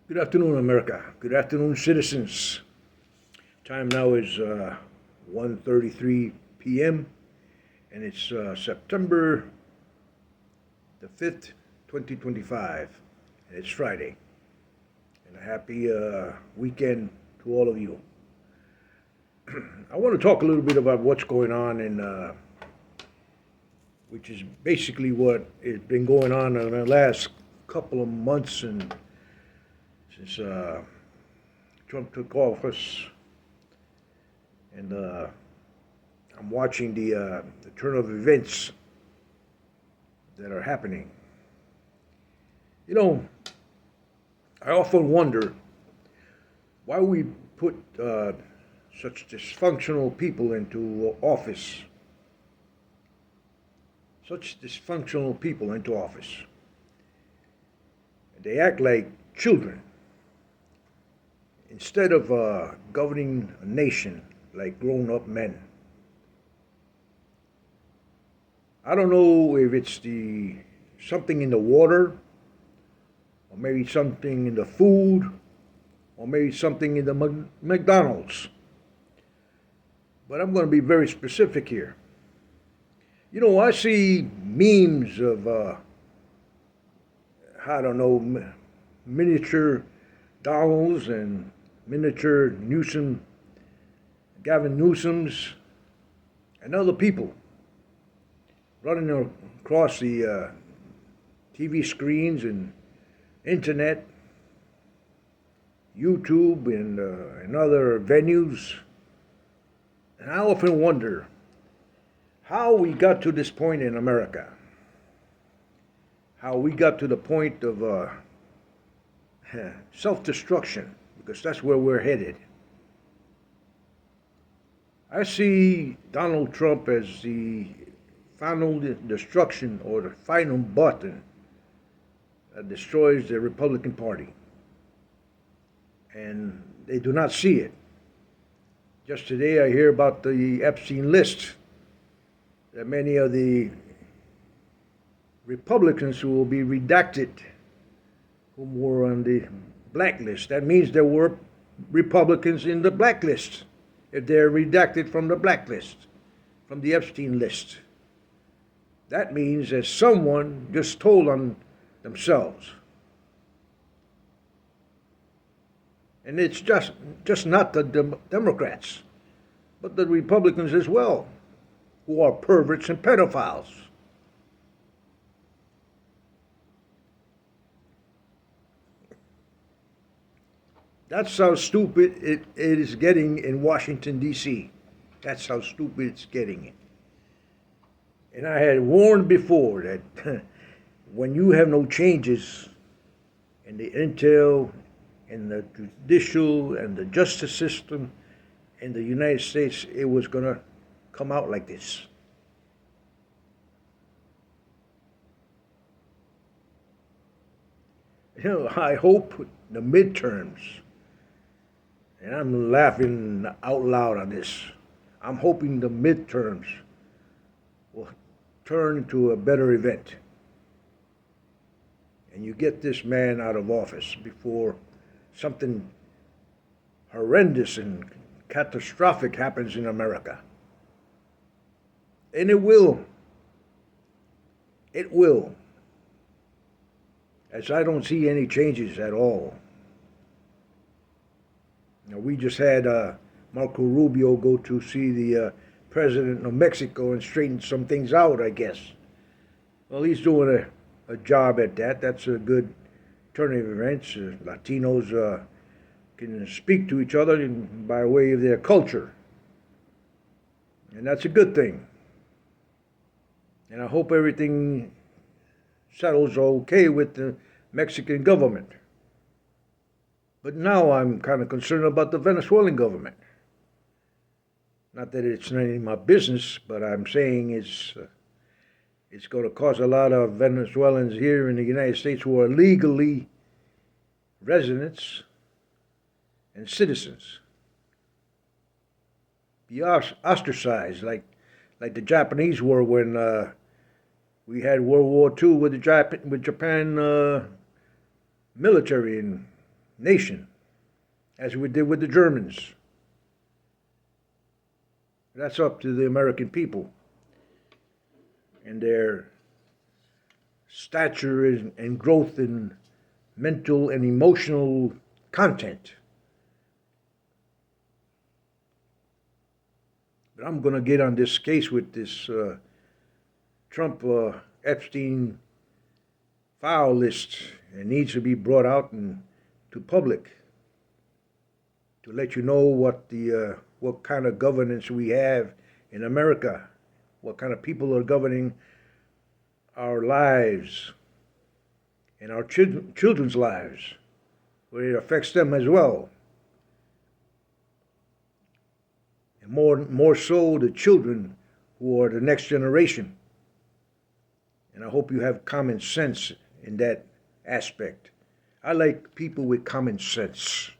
Good afternoon, America. Good afternoon, citizens. Time now is 1:33 p.m. and it's September the 5th, 2025, and it's Friday. And a happy weekend to all of you. I want to talk a little bit about what's going on which is basically what has been going on in the last couple of months and since Trump took office, and I'm watching the turn of events that are happening. You know, I often wonder why we put such dysfunctional people into office. Such dysfunctional people into office. They act like children. Instead of governing a nation like grown-up men. I don't know if it's the something in the water, or maybe something in the food, or maybe something in the McDonald's. But I'm going to be very specific here. You know, I see memes of, I don't know, miniature Donalds and miniature Newsom, Gavin Newsoms, and other people running across the TV screens and internet, YouTube, and other venues. And I often wonder how we got to this point in America. How we got to the point of self-destruction, because that's where we're headed. I see Donald Trump as the final destruction or the final button that destroys the Republican Party. And they do not see it. Just today I hear about the Epstein list, that many of the Republicans who will be redacted, whom were on the blacklist. That means there were Republicans in the blacklist if they're redacted from the blacklist, from the Epstein list. That means that someone just told on themselves. And it's just not the Democrats, but the Republicans as well, who are perverts and pedophiles. That's how stupid it is getting in Washington, D.C. That's how stupid it's getting. And I had warned before that when you have no changes in the intel, in the judicial, and the justice system in the United States, it was going to come out like this. You know, I hope the midterms, and I'm laughing out loud on this, I'm hoping the midterms will turn into a better event. And you get this man out of office before something horrendous and catastrophic happens in America. And it will. It will. As I don't see any changes at all. Now, we just had Marco Rubio go to see the president of Mexico and straighten some things out, I guess. Well, he's doing a job at that. That's a good turn of events. Latinos can speak to each other by way of their culture. And that's a good thing. And I hope everything settles okay with the Mexican government. But now I'm kind of concerned about the Venezuelan government. Not that it's none of my business, but I'm saying it's going to cause a lot of Venezuelans here in the United States who are legally residents and citizens be ostracized like the Japanese were when we had World War II with Japan military, and nation, as we did with the Germans. That's up to the American people and their stature and growth in mental and emotional content. But I'm going to get on this case with this Trump Epstein file list. It needs to be brought out to public to let you know what kind of governance we have in America, what kind of people are governing our lives and our children's lives, where it affects them as well. And more so the children who are the next generation. And I hope you have common sense in that aspect. I like people with common sense,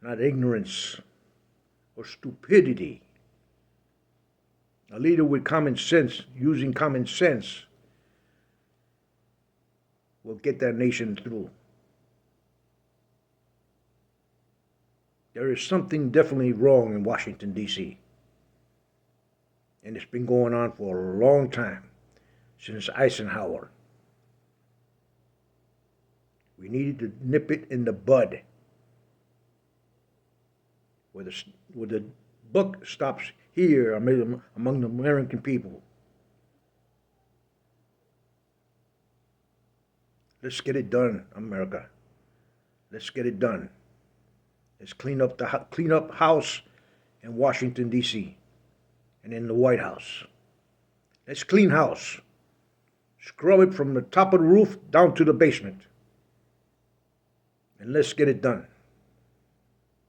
not ignorance or stupidity. A leader with common sense, using common sense, will get that nation through. There is something definitely wrong in Washington, D.C. And it's been going on for a long time, since Eisenhower. We needed to nip it in the bud. Where the buck stops here among the American people. Let's get it done, America. Let's get it done. Let's clean up house in Washington, D.C. and in the White House. Let's clean house. Scrub it from the top of the roof down to the basement. And let's get it done.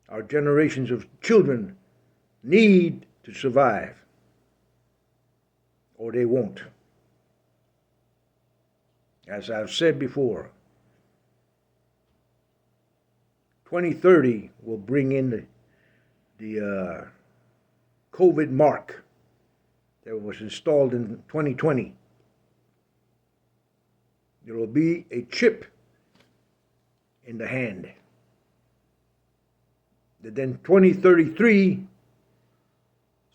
Our generations of children need to survive, or they won't. As I've said before, 2030 will bring in the COVID mark that was installed in 2020. There will be a chip in the hand. That then 2033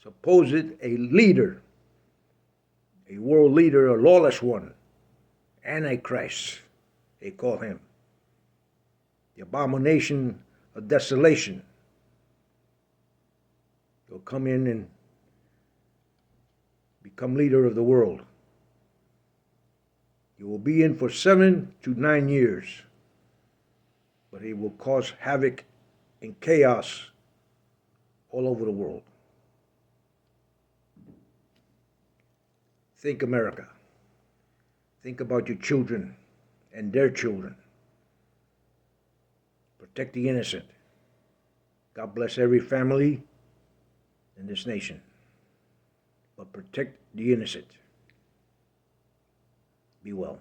supposed a leader, a world leader, a lawless one, Antichrist, they call him. The abomination of desolation. He'll come in and become leader of the world. He will be in for 7 to 9 years, but he will cause havoc and chaos all over the world. Think America. Think about your children and their children. Protect the innocent. God bless every family in this nation. But protect the innocent. Be well.